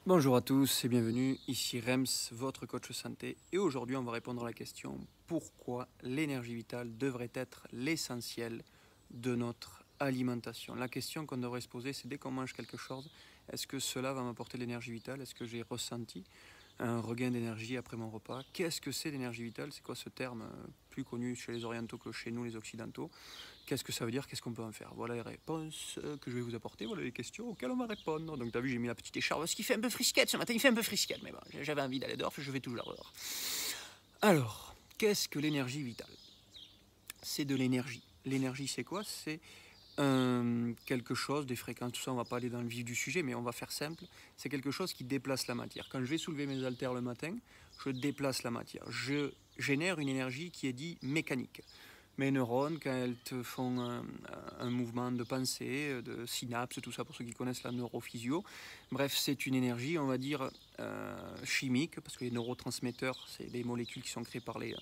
Bonjour à tous et bienvenue, ici Rems, votre coach santé. Et aujourd'hui, on va répondre à la question pourquoi l'énergie vitale devrait être l'essentiel de notre alimentation. La question qu'on devrait se poser, c'est dès qu'on mange quelque chose, est-ce que cela va m'apporter de l'énergie vitale? Est-ce que j'ai ressenti un regain d'énergie après mon repas? Qu'est-ce que c'est l'énergie vitale? C'est quoi ce terme plus connu chez les orientaux que chez nous les occidentaux? Qu'est-ce que ça veut dire? Qu'est-ce qu'on peut en faire? Voilà les réponses que je vais vous apporter, voilà les questions auxquelles on va répondre. Donc t'as vu, j'ai mis la petite écharpe, parce qu'il fait un peu frisquette ce matin, il fait un peu frisquette, mais bon, j'avais envie d'aller dehors, je vais toujours dehors. Alors, qu'est-ce que l'énergie vitale? C'est de l'énergie. L'énergie, c'est quoi? C'est quelque chose, des fréquences, tout ça, on va pas aller dans le vif du sujet, mais on va faire simple. C'est quelque chose qui déplace la matière. Quand je vais soulever mes haltères le matin, je déplace la matière. Je génère une énergie qui est dite mécanique. Mes neurones, quand elles te font un mouvement de pensée, de synapses, tout ça pour ceux qui connaissent la neurophysio. Bref, c'est une énergie, on va dire, chimique, parce que les neurotransmetteurs, c'est des molécules qui sont créées par les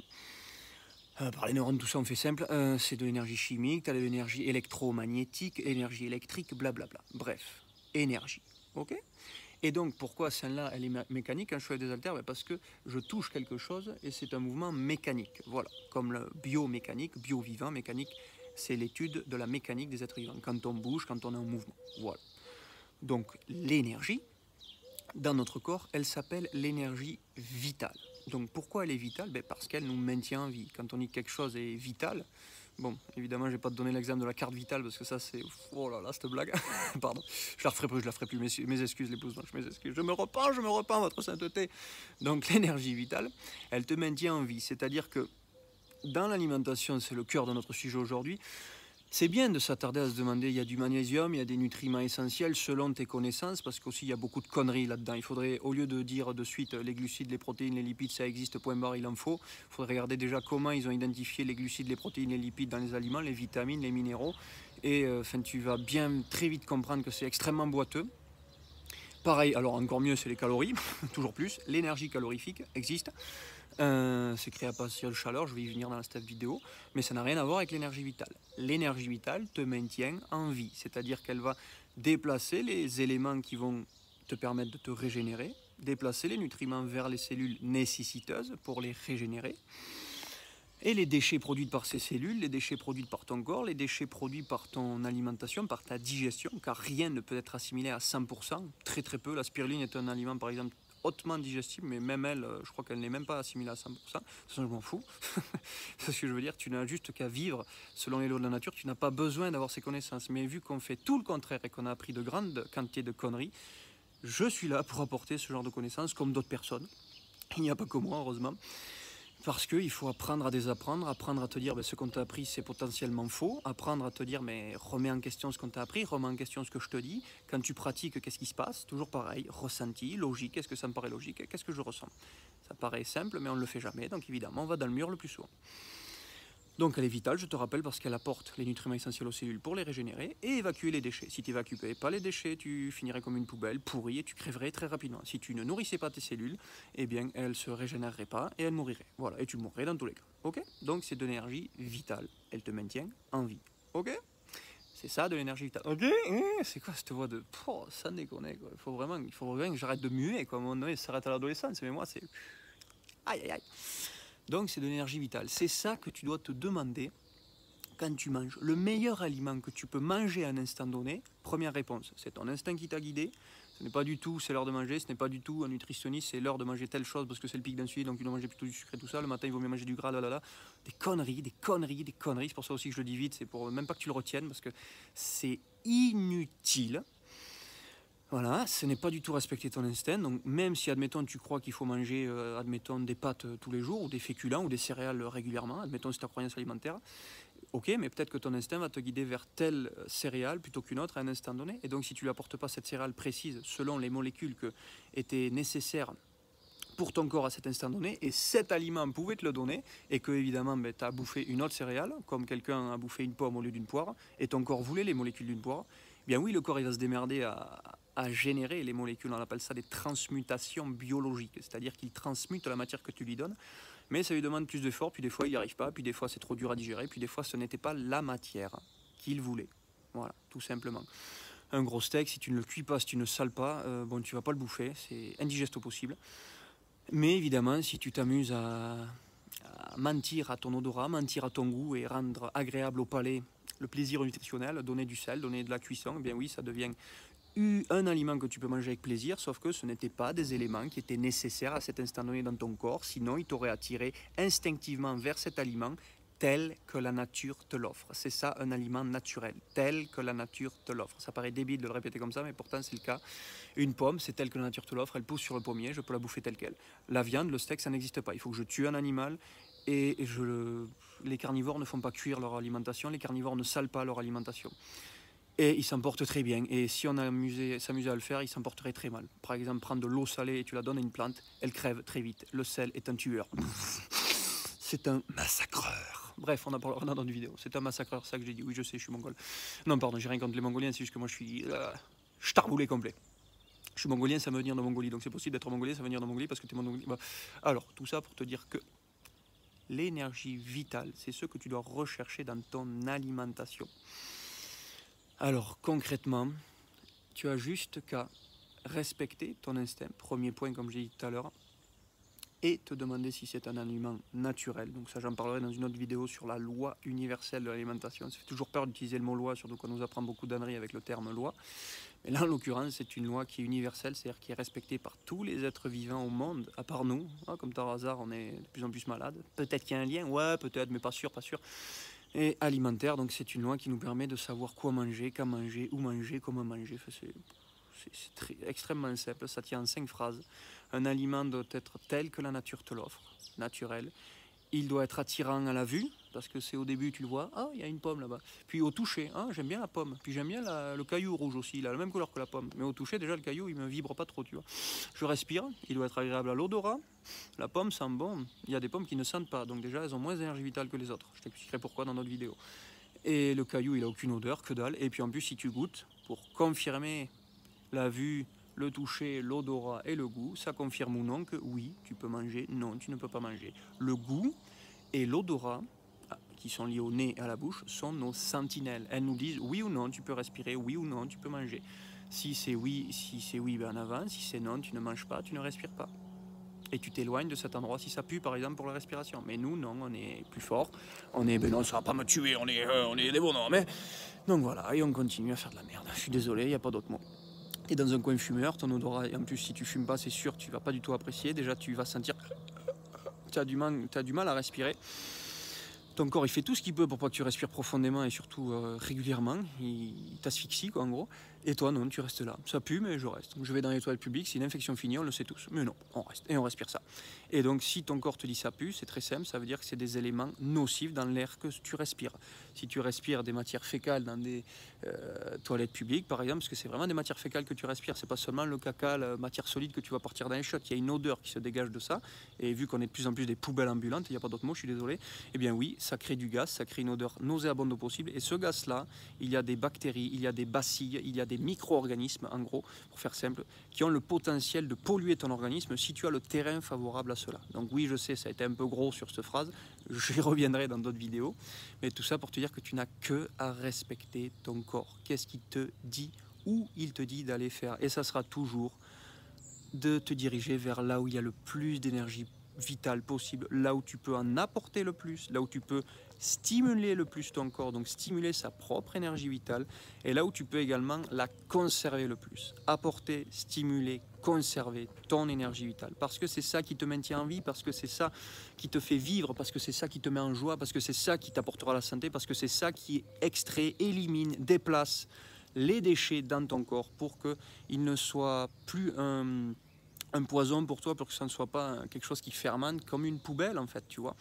neurones, tout ça on fait simple, c'est de l'énergie chimique, tu as de l'énergie électromagnétique, énergie électrique, blablabla. Bref, énergie, ok? Et donc pourquoi celle-là elle est mécanique quand je fais des haltères? Parce que je touche quelque chose et c'est un mouvement mécanique, voilà, comme le biomécanique, bio-vivant, mécanique, c'est l'étude de la mécanique des êtres vivants, quand on bouge, quand on est en mouvement, voilà. Donc l'énergie, dans notre corps, elle s'appelle l'énergie vitale. Donc pourquoi elle est vitale? Parce qu'elle nous maintient en vie. Quand on dit que quelque chose est vital, bon, évidemment, je ne vais pas te donner l'exemple de la carte vitale parce que ça, c'est. Oh là là, cette blague. Pardon. Je la referai plus, je la ferai plus. Mes excuses, l'épouse, je m'excuse. Je me repens, votre sainteté. Donc, l'énergie vitale, elle te maintient en vie. C'est-à-dire que dans l'alimentation, c'est le cœur de notre sujet aujourd'hui. C'est bien de s'attarder à se demander, il y a du magnésium, il y a des nutriments essentiels selon tes connaissances, parce qu'aussi il y a beaucoup de conneries là-dedans. Il faudrait, au lieu de dire de suite les glucides, les protéines, les lipides, ça existe, point barre, il en faut, il faudrait regarder déjà comment ils ont identifié les glucides, les protéines, les lipides dans les aliments, les vitamines, les minéraux, et tu vas bien très vite comprendre que c'est extrêmement boiteux. Pareil, alors encore mieux, c'est les calories, toujours plus. L'énergie calorifique existe. C'est créé à partir de chaleur, je vais y venir dans cette vidéo, mais ça n'a rien à voir avec l'énergie vitale. L'énergie vitale te maintient en vie, c'est-à-dire qu'elle va déplacer les éléments qui vont te permettre de te régénérer, déplacer les nutriments vers les cellules nécessiteuses pour les régénérer, et les déchets produits par ces cellules, les déchets produits par ton corps, les déchets produits par ton alimentation, par ta digestion, car rien ne peut être assimilé à 100%, très très peu. La spiruline est un aliment par exemple hautement digestible, mais même elle, je crois qu'elle n'est même pas assimilée à 100%. De toute façon, je m'en fous. C'est ce que je veux dire, tu n'as juste qu'à vivre selon les lois de la nature, tu n'as pas besoin d'avoir ces connaissances. Mais vu qu'on fait tout le contraire et qu'on a appris de grandes quantités de conneries, je suis là pour apporter ce genre de connaissances comme d'autres personnes. Il n'y a pas que moi, heureusement. Parce qu'il faut apprendre à désapprendre, apprendre à te dire ce qu'on t'a appris c'est potentiellement faux, apprendre à te dire mais remets en question ce qu'on t'a appris, remets en question ce que je te dis, quand tu pratiques qu'est-ce qui se passe, toujours pareil, ressenti, logique, est-ce que ça me paraît logique, qu'est-ce que je ressens? Ça paraît simple mais on ne le fait jamais, donc évidemment on va dans le mur le plus souvent. Donc elle est vitale, je te rappelle, parce qu'elle apporte les nutriments essentiels aux cellules pour les régénérer et évacuer les déchets. Si tu n'évacues pas les déchets, tu finirais comme une poubelle pourrie et tu crèverais très rapidement. Si tu ne nourrissais pas tes cellules, eh bien elles ne se régénéreraient pas et elles mourraient. Voilà, et tu mourrais dans tous les cas. Ok? Donc c'est de l'énergie vitale. Elle te maintient en vie. Ok? C'est ça de l'énergie vitale. Ok? C'est quoi cette voix de. Oh, ça déconne quoi. Il faut vraiment que j'arrête de muer quoi. À un moment donné, ça s'arrête à l'adolescence. Mais moi, c'est. Aïe aïe aïe. Donc c'est de l'énergie vitale. C'est ça que tu dois te demander quand tu manges. Le meilleur aliment que tu peux manger à un instant donné, première réponse, c'est ton instinct qui t'a guidé. Ce n'est pas du tout c'est l'heure de manger, ce n'est pas du tout un nutritionniste, c'est l'heure de manger telle chose parce que c'est le pic d'insuline, donc tu dois manger plutôt du sucre et tout ça. Le matin, il vaut mieux manger du gras, là, là, là. Des conneries, des conneries, des conneries. C'est pour ça aussi que je le dis vite, c'est pour même pas que tu le retiennes parce que c'est inutile. Voilà, ce n'est pas du tout respecter ton instinct. Donc même si, admettons, tu crois qu'il faut manger, admettons, des pâtes tous les jours, ou des féculents, ou des céréales régulièrement, admettons, c'est ta croyance alimentaire, ok, mais peut-être que ton instinct va te guider vers telle céréale plutôt qu'une autre à un instant donné. Et donc si tu lui apportes pas cette céréale précise selon les molécules qui étaient nécessaires pour ton corps à cet instant donné, et cet aliment pouvait te le donner, et que évidemment tu as bouffé une autre céréale, comme quelqu'un a bouffé une pomme au lieu d'une poire, et ton corps voulait les molécules d'une poire, eh bien oui, le corps il va se démerder à générer les molécules, on appelle ça des transmutations biologiques, c'est-à-dire qu'il transmute la matière que tu lui donnes, mais ça lui demande plus d'efforts, puis des fois il n'y arrive pas, puis des fois c'est trop dur à digérer, puis des fois ce n'était pas la matière qu'il voulait. Voilà, tout simplement. Un gros steak, si tu ne le cuis pas, si tu ne le sales pas, bon, tu vas pas le bouffer, c'est indigeste au possible. Mais évidemment, si tu t'amuses à mentir à ton odorat, mentir à ton goût et rendre agréable au palais le plaisir nutritionnel, donner du sel, donner de la cuisson, eh bien oui, ça devient un aliment que tu peux manger avec plaisir, sauf que ce n'étaient pas des éléments qui étaient nécessaires à cet instant donné dans ton corps, sinon il t'aurait attiré instinctivement vers cet aliment tel que la nature te l'offre. C'est ça un aliment naturel, tel que la nature te l'offre. Ça paraît débile de le répéter comme ça, mais pourtant c'est le cas. Une pomme, c'est tel que la nature te l'offre, elle pousse sur le pommier, je peux la bouffer telle qu'elle. La viande, le steak, ça n'existe pas. Il faut que je tue un animal et les carnivores ne font pas cuire leur alimentation, les carnivores ne salent pas leur alimentation. Et ils s'en portent très bien. Et si on s'amusait à le faire, ils s'en porteraient très mal. Par exemple, prendre de l'eau salée et tu la donnes à une plante, elle crève très vite. Le sel est un tueur. C'est un massacreur. Bref, on en parlera dans une vidéo. C'est un massacreur, ça que j'ai dit. Oui, je sais, je suis mongol. Non, pardon, j'ai rien contre les Mongoliens, c'est juste que moi je suis starboulé complet. Je suis mongolien, ça veut venir de Mongolie. Donc c'est possible d'être mongolien, ça veut venir de Mongolie parce que tu es mongolien. Bah, alors, tout ça pour te dire que l'énergie vitale, c'est ce que tu dois rechercher dans ton alimentation. Alors concrètement, tu as juste qu'à respecter ton instinct, premier point comme j'ai dit tout à l'heure, et te demander si c'est un aliment naturel. Donc ça j'en parlerai dans une autre vidéo sur la loi universelle de l'alimentation. Ça fait toujours peur d'utiliser le mot loi, surtout qu'on nous apprend beaucoup d'âneries avec le terme loi. Mais là en l'occurrence c'est une loi qui est universelle, c'est-à-dire qui est respectée par tous les êtres vivants au monde, à part nous. Comme par hasard on est de plus en plus malade. Peut-être qu'il y a un lien, ouais peut-être, mais pas sûr, pas sûr. Et alimentaire, donc c'est une loi qui nous permet de savoir quoi manger, quand manger, où manger, comment manger. Enfin, c'est extrêmement simple, ça tient en 5 phrases. Un aliment doit être tel que la nature te l'offre, naturel. Il doit être attirant à la vue, parce que c'est au début, tu le vois, ah, il y a une pomme là-bas. Puis au toucher, ah, j'aime bien la pomme. Puis j'aime bien le caillou rouge aussi, il a la même couleur que la pomme. Mais au toucher, déjà, le caillou, il me vibre pas trop, tu vois. Je respire, il doit être agréable à l'odorat. La pomme sent bon. Il y a des pommes qui ne sentent pas, donc déjà, elles ont moins d'énergie vitale que les autres. Je t'expliquerai pourquoi dans notre vidéo. Et le caillou, il a aucune odeur, que dalle. Et puis en plus, si tu goûtes, pour confirmer la vue, le toucher, l'odorat et le goût, ça confirme ou non que oui, tu peux manger, non, tu ne peux pas manger. Le goût et l'odorat, qui sont liés au nez et à la bouche, sont nos sentinelles. Elles nous disent oui ou non, tu peux respirer, oui ou non, tu peux manger. Si c'est oui, ben en avant, si c'est non, tu ne manges pas, tu ne respires pas. Et tu t'éloignes de cet endroit si ça pue par exemple pour la respiration. Mais nous, non, on est plus fort. On est, ben non, ça va pas me tuer, on est des bonhommes. Mais... Donc voilà, et on continue à faire de la merde. Je suis désolé, il n'y a pas d'autre mot. Tu es dans un coin fumeur, ton odorat, et en plus si tu fumes pas, c'est sûr, tu vas pas du tout apprécier. Déjà, tu vas sentir... Tu as du mal à respirer. Ton corps, il fait tout ce qu'il peut pour pas que tu respires profondément et surtout régulièrement. Il t'asphyxie, quoi, en gros. Et toi, non, tu restes là. Ça pue, mais je reste. Je vais dans les toilettes publiques, c'est une infection finie, on le sait tous. Mais non, on reste. Et on respire ça. Et donc, si ton corps te dit ça pue, c'est très simple. Ça veut dire que c'est des éléments nocifs dans l'air que tu respires. Si tu respires des matières fécales dans des toilettes publiques, par exemple, parce que c'est vraiment des matières fécales que tu respires. C'est pas seulement le caca, la matière solide que tu vas partir dans les chiottes. Il y a une odeur qui se dégage de ça. Et vu qu'on est de plus en plus des poubelles ambulantes, il n'y a pas d'autre mot, je suis désolé. Eh bien oui, ça crée du gaz, ça crée une odeur nauséabonde au possible. Et ce gaz-là, il y a des bactéries, il y a des bacilles, il y a des micro-organismes, en gros, pour faire simple, qui ont le potentiel de polluer ton organisme si tu as le terrain favorable à cela. Donc oui, je sais, ça a été un peu gros sur cette phrase, j'y reviendrai dans d'autres vidéos, mais tout ça pour te dire que tu n'as que à respecter ton corps. Qu'est-ce qu'il te dit, où il te dit d'aller faire. Et ça sera toujours de te diriger vers là où il y a le plus d'énergie vitale possible, là où tu peux en apporter le plus, là où tu peux stimuler le plus ton corps, donc stimuler sa propre énergie vitale, et là où tu peux également la conserver le plus, apporter, stimuler, conserver ton énergie vitale, parce que c'est ça qui te maintient en vie, parce que c'est ça qui te fait vivre, parce que c'est ça qui te met en joie, parce que c'est ça qui t'apportera la santé, parce que c'est ça qui extrait, élimine, déplace les déchets dans ton corps pour qu'il ne soit plus un poison pour toi, pour que ça ne soit pas quelque chose qui fermente comme une poubelle en fait, tu vois.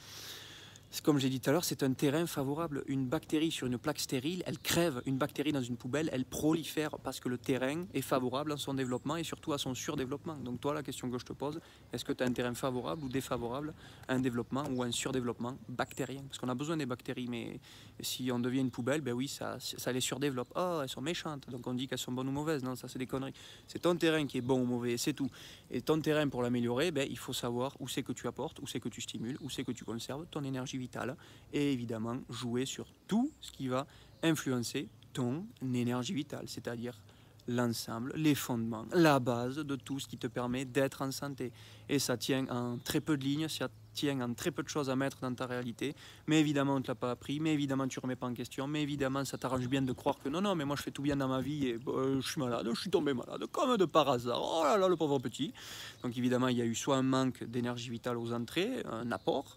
Comme j'ai dit tout à l'heure, c'est un terrain favorable. Une bactérie sur une plaque stérile, elle crève. Une bactérie dans une poubelle, elle prolifère parce que le terrain est favorable à son développement et surtout à son surdéveloppement. Donc toi, la question que je te pose, est-ce que tu as un terrain favorable ou défavorable à un développement ou à un surdéveloppement bactérien? Parce qu'on a besoin des bactéries, mais si on devient une poubelle, ben oui, ça les surdéveloppe. Oh, elles sont méchantes, donc on dit qu'elles sont bonnes ou mauvaises. Non, ça c'est des conneries. C'est ton terrain qui est bon ou mauvais, c'est tout. Et ton terrain, pour l'améliorer, ben, il faut savoir où c'est que tu apportes, où c'est que tu stimules, où c'est que tu conserves ton énergie vitale et évidemment jouer sur tout ce qui va influencer ton énergie vitale, c'est-à-dire l'ensemble, les fondements, la base de tout ce qui te permet d'être en santé. Et ça tient en très peu de lignes, ça tient en très peu de choses à mettre dans ta réalité. Mais évidemment, on ne te l'a pas appris, mais évidemment, tu ne remets pas en question, mais évidemment, ça t'arrange bien de croire que non, non, mais moi je fais tout bien dans ma vie et je suis malade, je suis tombé malade, comme de par hasard. Oh là là, le pauvre petit. Donc évidemment, il y a eu soit un manque d'énergie vitale aux entrées, un apport,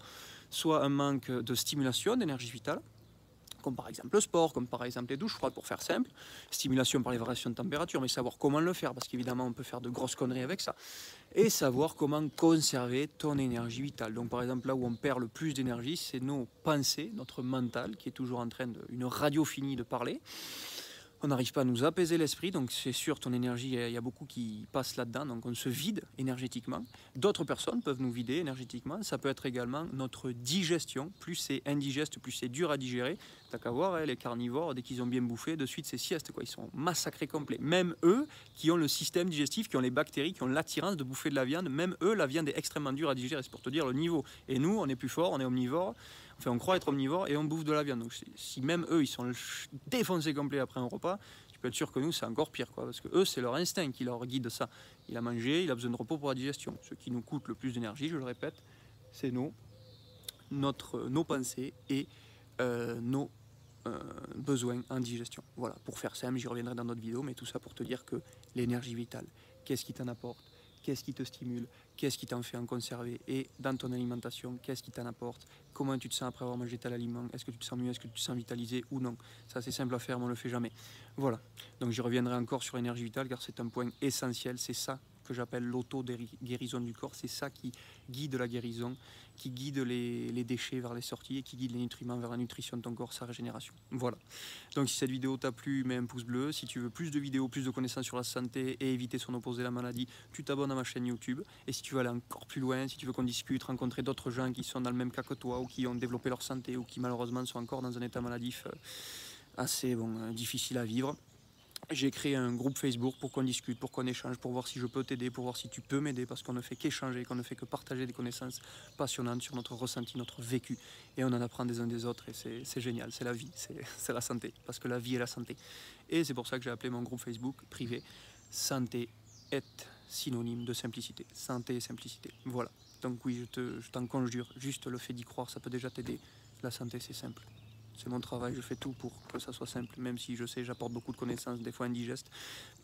soit un manque de stimulation d'énergie vitale, comme par exemple le sport, comme par exemple les douches froides pour faire simple, stimulation par les variations de température, mais savoir comment le faire, parce qu'évidemment on peut faire de grosses conneries avec ça, et savoir comment conserver ton énergie vitale. Donc par exemple là où on perd le plus d'énergie, c'est nos pensées, notre mental qui est toujours en train une radiophonie de parler. On n'arrive pas à nous apaiser l'esprit, donc c'est sûr, ton énergie, il y a beaucoup qui passent là-dedans, donc on se vide énergétiquement. D'autres personnes peuvent nous vider énergétiquement, ça peut être également notre digestion, plus c'est indigeste, plus c'est dur à digérer. T'as qu'à voir, les carnivores, dès qu'ils ont bien bouffé, de suite c'est sieste, quoi. Ils sont massacrés complets. Même eux, qui ont le système digestif, qui ont les bactéries, qui ont l'attirance de bouffer de la viande, même eux, la viande est extrêmement dure à digérer, c'est pour te dire le niveau. Et nous, on est plus fort, on est omnivore. Enfin, on croit être omnivore et on bouffe de la viande. Donc, si même eux, ils sont défoncés complets après un repas, tu peux être sûr que nous, c'est encore pire, quoi. Parce que eux, c'est leur instinct qui leur guide ça. Il a mangé, il a besoin de repos pour la digestion. Ce qui nous coûte le plus d'énergie, je le répète, c'est nos pensées et nos besoins en digestion. Voilà, pour faire simple, j'y reviendrai dans notre vidéo, mais tout ça pour te dire que l'énergie vitale, qu'est-ce qui t'en apporte ? Qu'est-ce qui te stimule, qu'est-ce qui t'en fait en conserver, et dans ton alimentation, qu'est-ce qui t'en apporte, comment tu te sens après avoir mangé tel aliment, est-ce que tu te sens mieux, est-ce que tu te sens vitalisé ou non. Ça c'est simple à faire, mais on ne le fait jamais. Voilà, donc j'y reviendrai encore sur l'énergie vitale car c'est un point essentiel, c'est ça que j'appelle l'auto-guérison du corps, c'est ça qui guide la guérison, qui guide les déchets vers les sorties et qui guide les nutriments vers la nutrition de ton corps, sa régénération. Voilà. Donc si cette vidéo t'a plu, mets un pouce bleu. Si tu veux plus de vidéos, plus de connaissances sur la santé et éviter son opposé, la maladie, tu t'abonnes à ma chaîne YouTube. Et si tu veux aller encore plus loin, si tu veux qu'on discute, rencontrer d'autres gens qui sont dans le même cas que toi ou qui ont développé leur santé ou qui malheureusement sont encore dans un état maladif assez difficile à vivre, j'ai créé un groupe Facebook pour qu'on discute, pour qu'on échange, pour voir si je peux t'aider, pour voir si tu peux m'aider, parce qu'on ne fait qu'échanger, qu'on ne fait que partager des connaissances passionnantes sur notre ressenti, notre vécu. Et on en apprend des uns des autres et c'est génial, c'est la vie, c'est la santé, parce que la vie est la santé. Et c'est pour ça que j'ai appelé mon groupe Facebook privé « Santé est synonyme de simplicité ». Santé et simplicité, voilà. Donc oui, je t'en conjure, juste le fait d'y croire, ça peut déjà t'aider. La santé, c'est simple. C'est mon travail, je fais tout pour que ça soit simple, même si je sais, j'apporte beaucoup de connaissances, des fois indigestes,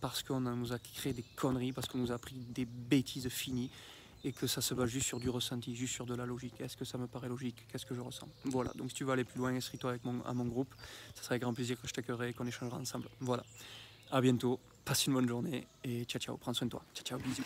parce qu'on nous a créé des conneries, parce qu'on nous a appris des bêtises finies, et que ça se base juste sur du ressenti, juste sur de la logique. Est-ce que ça me paraît logique? Qu'est-ce que je ressens? Voilà, donc si tu veux aller plus loin, inscris-toi à mon groupe, ça sera avec grand plaisir que je t'accueillerai et qu'on échangera ensemble. Voilà, à bientôt, passe une bonne journée, et ciao ciao, prends soin de toi, ciao ciao, bisous.